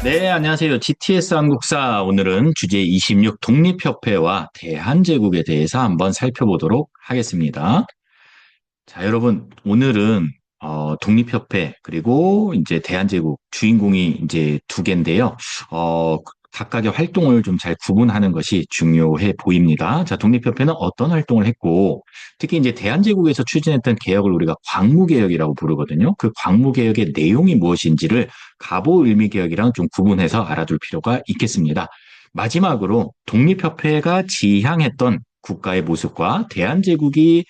네, 안녕하세요. GTS 한국사 오늘은 주제 26 독립협회와 대한제국에 대해서 한번 살펴보도록 하겠습니다. 자, 여러분, 오늘은 독립협회 그리고 이제 대한제국 주인공이 이제 두 개인데요. 각각의 활동을 좀 잘 구분하는 것이 중요해 보입니다. 자, 독립협회는 어떤 활동을 했고, 특히 이제 대한제국에서 추진했던 개혁을 우리가 광무개혁이라고 부르거든요. 그 광무개혁의 내용이 무엇인지를 갑오을미개혁이랑 좀 구분해서 알아둘 필요가 있겠습니다. 마지막으로 독립협회가 지향했던 국가의 모습과 대한제국이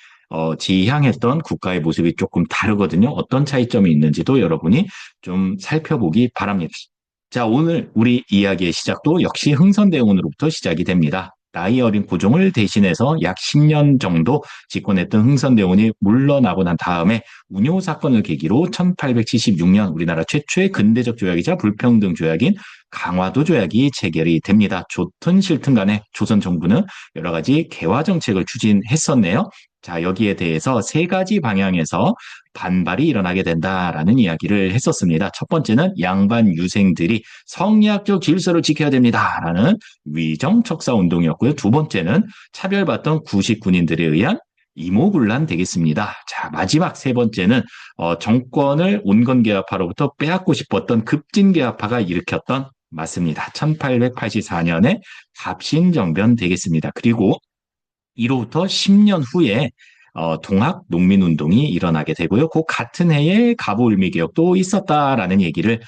지향했던 국가의 모습이 조금 다르거든요. 어떤 차이점이 있는지도 여러분이 좀 살펴보기 바랍니다. 자, 오늘 우리 이야기의 시작도 역시 흥선대원으로부터 시작이 됩니다. 나이 어린 고종을 대신해서 약 10년 정도 집권했던 흥선대원이 물러나고 난 다음에 운요 사건을 계기로 1876년 우리나라 최초의 근대적 조약이자 불평등 조약인 강화도 조약이 체결이 됩니다. 좋든 싫든 간에 조선 정부는 여러 가지 개화 정책을 추진했었네요. 자, 여기에 대해서 세 가지 방향에서 반발이 일어나게 된다라는 이야기를 했었습니다. 첫 번째는 양반 유생들이 성리학적 질서를 지켜야 됩니다라는 위정척사 운동이었고요. 두 번째는 차별받던 구식 군인들에 의한 이모군란 되겠습니다. 자, 마지막 세 번째는 정권을 온건계합파로부터 빼앗고 싶었던 급진계합파가 일으켰던 맞습니다. 1884년에 갑신정변 되겠습니다. 그리고 이로부터 10년 후에 동학 농민운동이 일어나게 되고요. 그 같은 해에 갑오을미개혁도 있었다라는 얘기를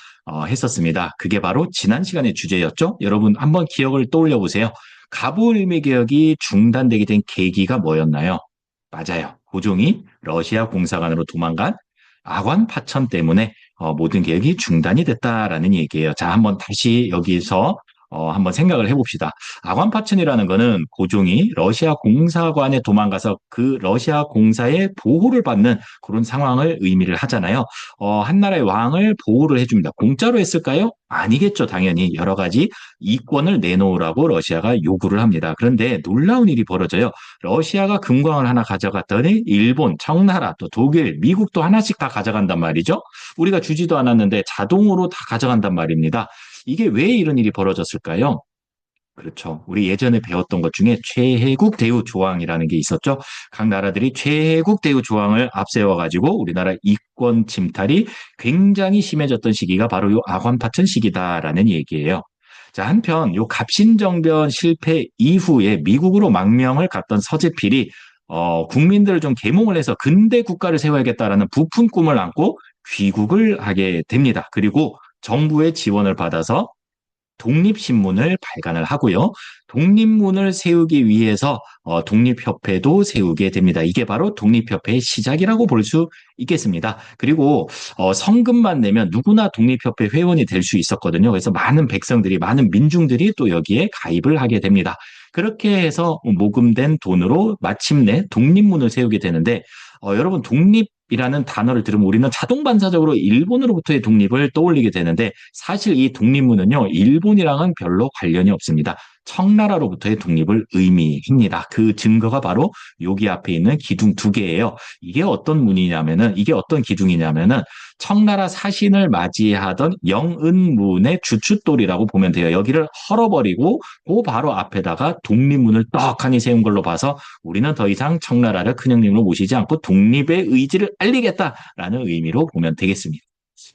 했었습니다. 그게 바로 지난 시간의 주제였죠. 여러분 한번 기억을 떠올려 보세요. 갑오을미개혁이 중단되게 된 계기가 뭐였나요? 맞아요. 고종이 러시아 공사관으로 도망간 아관 파천 때문에 모든 계획이 중단이 됐다라는 얘기예요. 자, 한번 다시 여기서 한번 생각을 해봅시다. 아관파천이라는 거는 고종이 러시아 공사관에 도망가서 그 러시아 공사의 보호를 받는 그런 상황을 의미를 하잖아요. 한 나라의 왕을 보호를 해줍니다. 공짜로 했을까요? 아니겠죠, 당연히. 여러 가지 이권을 내놓으라고 러시아가 요구를 합니다. 그런데 놀라운 일이 벌어져요. 러시아가 금광을 하나 가져갔더니 일본, 청나라, 또 독일, 미국도 하나씩 다 가져간단 말이죠. 우리가 주지도 않았는데 자동으로 다 가져간단 말입니다. 이게 왜 이런 일이 벌어졌을까요? 그렇죠. 우리 예전에 배웠던 것 중에 최혜국 대우 조항이라는 게 있었죠. 각 나라들이 최혜국 대우 조항을 앞세워가지고 우리나라 이권 침탈이 굉장히 심해졌던 시기가 바로 요 아관파천 시기다라는 얘기예요. 자, 한편 요 갑신정변 실패 이후에 미국으로 망명을 갔던 서재필이 국민들을 좀 계몽을 해서 근대 국가를 세워야겠다라는 부푼 꿈을 안고 귀국을 하게 됩니다. 그리고 정부의 지원을 받아서 독립신문을 발간을 하고요. 독립문을 세우기 위해서 독립협회도 세우게 됩니다. 이게 바로 독립협회의 시작이라고 볼 수 있겠습니다. 그리고 성금만 내면 누구나 독립협회 회원이 될 수 있었거든요. 그래서 많은 백성들이, 많은 민중들이 또 여기에 가입을 하게 됩니다. 그렇게 해서 모금된 돈으로 마침내 독립문을 세우게 되는데 여러분 독립이라는 단어를 들으면 우리는 자동 반사적으로 일본으로부터의 독립을 떠올리게 되는데 사실 이 독립문은요 일본이랑은 별로 관련이 없습니다. 청나라로부터의 독립을 의미합니다. 그 증거가 바로 여기 앞에 있는 기둥 두 개예요. 이게 어떤 문이냐면은 이게 어떤 기둥이냐면은 청나라 사신을 맞이하던 영은문의 주춧돌이라고 보면 돼요. 여기를 헐어버리고 그 바로 앞에다가 독립문을 떡하니 세운 걸로 봐서 우리는 더 이상 청나라를 큰형님으로 모시지 않고 독립의 의지를 알리겠다라는 의미로 보면 되겠습니다.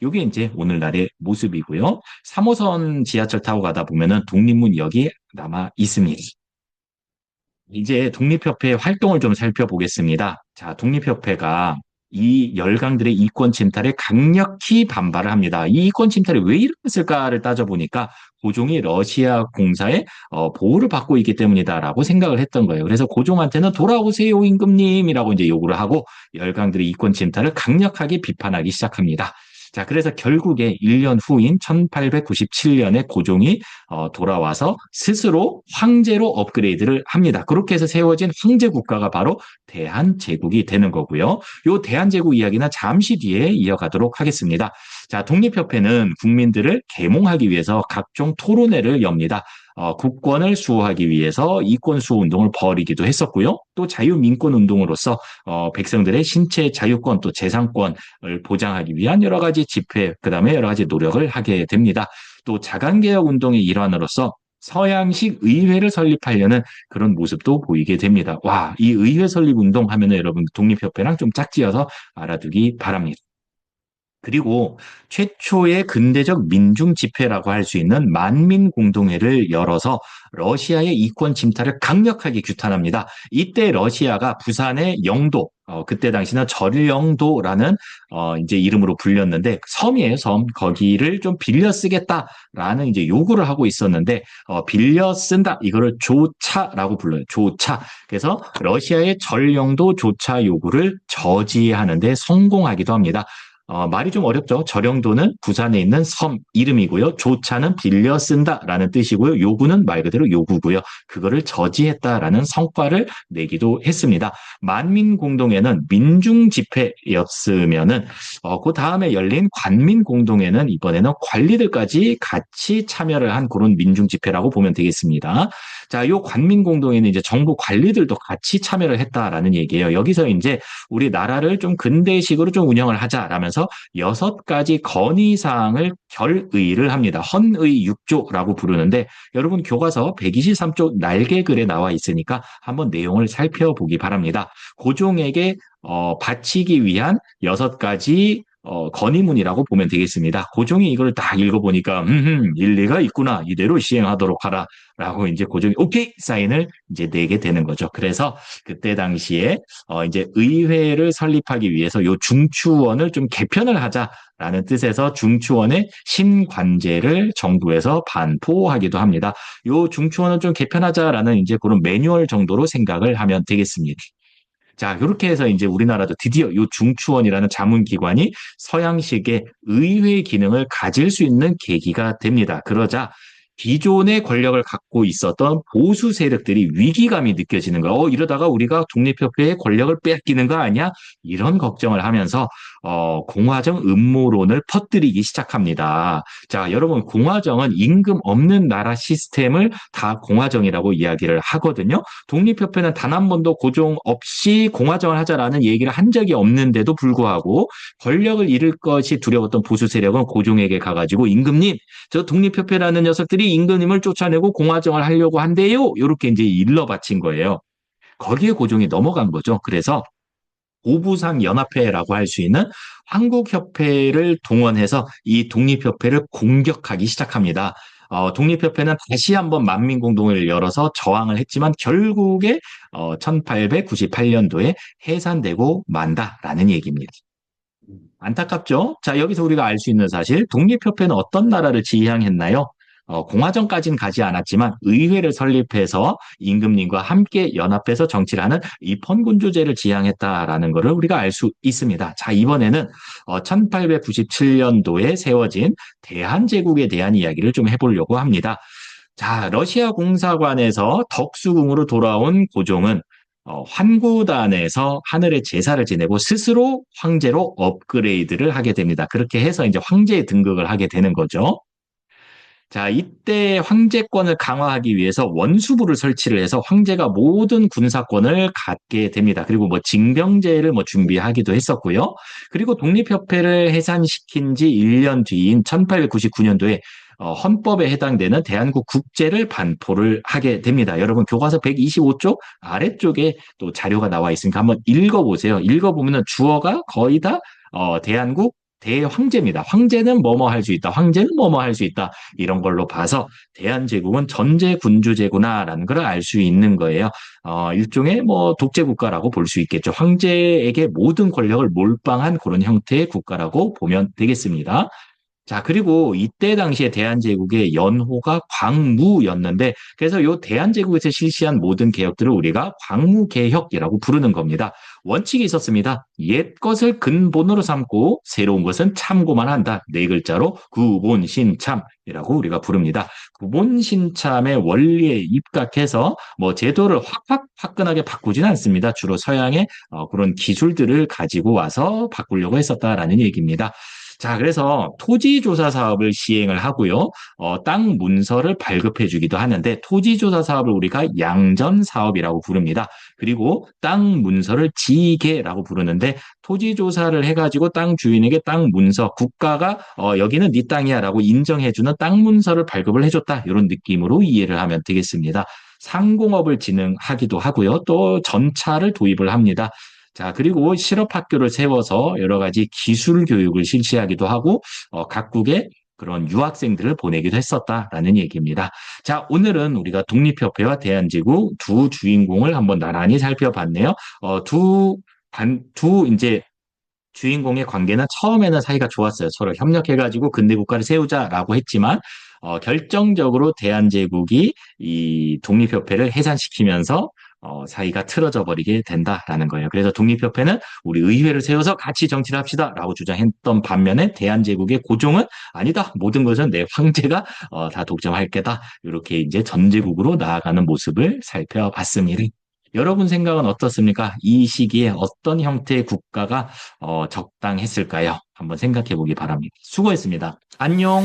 이게 이제 오늘날의 모습이고요. 3호선 지하철 타고 가다 보면은 독립문역이 남아 있습니다. 이제 독립협회 활동을 좀 살펴보겠습니다. 자, 독립협회가 이 열강들의 이권 침탈에 강력히 반발을 합니다. 이 이권 침탈이 왜 일어났을까를 따져보니까 고종이 러시아 공사에 보호를 받고 있기 때문이다라고 생각을 했던 거예요. 그래서 고종한테는 돌아오세요 임금님이라고 이제 요구를 하고 열강들의 이권 침탈을 강력하게 비판하기 시작합니다. 자, 그래서 결국에 1년 후인 1897년에 고종이 돌아와서 스스로 황제로 업그레이드를 합니다. 그렇게 해서 세워진 황제 국가가 바로 대한제국이 되는 거고요. 요 대한제국 이야기는 잠시 뒤에 이어가도록 하겠습니다. 자, 독립협회는 국민들을 계몽하기 위해서 각종 토론회를 엽니다. 국권을 수호하기 위해서 이권 수호 운동을 벌이기도 했었고요. 또 자유민권 운동으로서 백성들의 신체 자유권 또 재산권을 보장하기 위한 여러 가지 집회, 그다음에 여러 가지 노력을 하게 됩니다. 또 자강개혁 운동의 일환으로서 서양식 의회를 설립하려는 그런 모습도 보이게 됩니다. 와, 이 의회 설립 운동 하면은 여러분 독립협회랑 좀 짝지어서 알아두기 바랍니다. 그리고 최초의 근대적 민중 집회라고 할 수 있는 만민공동회를 열어서 러시아의 이권 침탈을 강력하게 규탄합니다. 이때 러시아가 부산의 영도, 그때 당시는 전령도라는 이제 이름으로 불렸는데 섬이에요, 섬. 거기를 좀 빌려 쓰겠다라는 이제 요구를 하고 있었는데 빌려 쓴다. 이거를 조차라고 불러요. 조차. 그래서 러시아의 전령도 조차 요구를 저지하는데 성공하기도 합니다. 말이 좀 어렵죠. 절영도는 부산에 있는 섬 이름이고요. 조차는 빌려 쓴다라는 뜻이고요. 요구는 말 그대로 요구고요. 그거를 저지했다라는 성과를 내기도 했습니다. 만민공동회는 민중집회였으면은 그 다음에 열린 관민공동회는 이번에는 관리들까지 같이 참여를 한 그런 민중집회라고 보면 되겠습니다. 자, 요 관민공동회는 이제 정부 관리들도 같이 참여를 했다라는 얘기예요. 여기서 이제 우리 나라를 좀 근대식으로 좀 운영을 하자라면서 6가지 건의사항을 결의를 합니다. 헌의 6조라고 부르는데 여러분 교과서 123쪽 날개글에 나와 있으니까 한번 내용을 살펴보기 바랍니다. 고종에게 바치기 위한 6가지 건의문이라고 보면 되겠습니다. 고종이 이걸 딱 읽어보니까 일리가 있구나. 이대로 시행하도록 하라. 라고 이제 고종이 오케이 사인을 이제 내게 되는 거죠. 그래서 그때 당시에 이제 의회를 설립하기 위해서 요 중추원을 좀 개편을 하자라는 뜻에서 중추원의 신관제를 정부에서 반포하기도 합니다. 요 중추원을 좀 개편하자라는 이제 그런 매뉴얼 정도로 생각을 하면 되겠습니다. 자, 이렇게 해서 이제 우리나라도 드디어 이 중추원이라는 자문기관이 서양식의 의회 기능을 가질 수 있는 계기가 됩니다. 그러자 기존의 권력을 갖고 있었던 보수 세력들이 위기감이 느껴지는 거야. 이러다가 우리가 독립협회의 권력을 뺏기는 거 아니야? 이런 걱정을 하면서 공화정 음모론을 퍼뜨리기 시작합니다. 자, 여러분 공화정은 임금 없는 나라 시스템을 다 공화정이라고 이야기를 하거든요. 독립협회는 단 한 번도 고종 없이 공화정을 하자라는 얘기를 한 적이 없는데도 불구하고 권력을 잃을 것이 두려웠던 보수 세력은 고종에게 가가지고 임금님, 저 독립협회라는 녀석들이 임금님을 쫓아내고 공화정을 하려고 한대요. 이렇게 이제 일러 바친 거예요. 거기에 고종이 넘어간 거죠. 그래서 오부상 연합회라고 할 수 있는 한국협회를 동원해서 이 독립협회를 공격하기 시작합니다. 독립협회는 다시 한번 만민공동회를 열어서 저항을 했지만 결국에 1898년도에 해산되고 만다라는 얘기입니다. 안타깝죠? 자, 여기서 우리가 알 수 있는 사실, 독립협회는 어떤 나라를 지향했나요? 공화정까지는 가지 않았지만 의회를 설립해서 임금님과 함께 연합해서 정치를 하는 입헌군주제를 지향했다라는 것을 우리가 알 수 있습니다. 자, 이번에는 1897년도에 세워진 대한제국에 대한 이야기를 좀 해보려고 합니다. 자, 러시아 공사관에서 덕수궁으로 돌아온 고종은 환구단에서 하늘의 제사를 지내고 스스로 황제로 업그레이드를 하게 됩니다. 그렇게 해서 이제 황제에 등극을 하게 되는 거죠. 자, 이때 황제권을 강화하기 위해서 원수부를 설치를 해서 황제가 모든 군사권을 갖게 됩니다. 그리고 뭐 징병제를 뭐 준비하기도 했었고요. 그리고 독립협회를 해산시킨 지 1년 뒤인 1899년도에 헌법에 해당되는 대한국 국제를 반포를 하게 됩니다. 여러분 교과서 125쪽 아래쪽에 또 자료가 나와 있으니까 한번 읽어보세요. 읽어보면 주어가 거의 다 대한국 대황제입니다. 황제는 뭐뭐 할 수 있다. 황제는 뭐뭐 할 수 있다. 이런 걸로 봐서 대한제국은 전제군주제구나라는 걸 알 수 있는 거예요. 일종의 뭐 독재국가라고 볼 수 있겠죠. 황제에게 모든 권력을 몰빵한 그런 형태의 국가라고 보면 되겠습니다. 자, 그리고 이때 당시에 대한제국의 연호가 광무였는데, 그래서 이 대한제국에서 실시한 모든 개혁들을 우리가 광무개혁이라고 부르는 겁니다. 원칙이 있었습니다. 옛 것을 근본으로 삼고 새로운 것은 참고만 한다. 네 글자로 구본신참이라고 우리가 부릅니다. 구본신참의 원리에 입각해서 뭐 제도를 확 화끈하게 바꾸지는 않습니다. 주로 서양의 그런 기술들을 가지고 와서 바꾸려고 했었다라는 얘기입니다. 자, 그래서 토지조사 사업을 시행을 하고요. 땅 문서를 발급해 주기도 하는데 토지조사 사업을 우리가 양전 사업이라고 부릅니다. 그리고 땅 문서를 지계라고 부르는데 토지조사를 해가지고 땅 주인에게 땅 문서, 국가가 여기는 네 땅이야라고 인정해주는 땅 문서를 발급을 해줬다. 이런 느낌으로 이해를 하면 되겠습니다. 상공업을 진행하기도 하고요. 또 전차를 도입을 합니다. 자, 그리고 실업학교를 세워서 여러 가지 기술 교육을 실시하기도 하고, 각국의 그런 유학생들을 보내기도 했었다라는 얘기입니다. 자, 오늘은 우리가 독립협회와 대한제국 두 주인공을 한번 나란히 살펴봤네요. 이제 주인공의 관계는 처음에는 사이가 좋았어요. 서로 협력해가지고 근대 국가를 세우자라고 했지만, 결정적으로 대한제국이 이 독립협회를 해산시키면서 사이가 틀어져 버리게 된다라는 거예요. 그래서 독립협회는 우리 의회를 세워서 같이 정치를 합시다라고 주장했던 반면에 대한제국의 고종은 아니다. 모든 것은 내 황제가 다 독점할 게다. 이렇게 이제 전제국으로 나아가는 모습을 살펴봤습니다. 여러분 생각은 어떻습니까? 이 시기에 어떤 형태의 국가가 적당했을까요? 한번 생각해 보기 바랍니다. 수고했습니다. 안녕.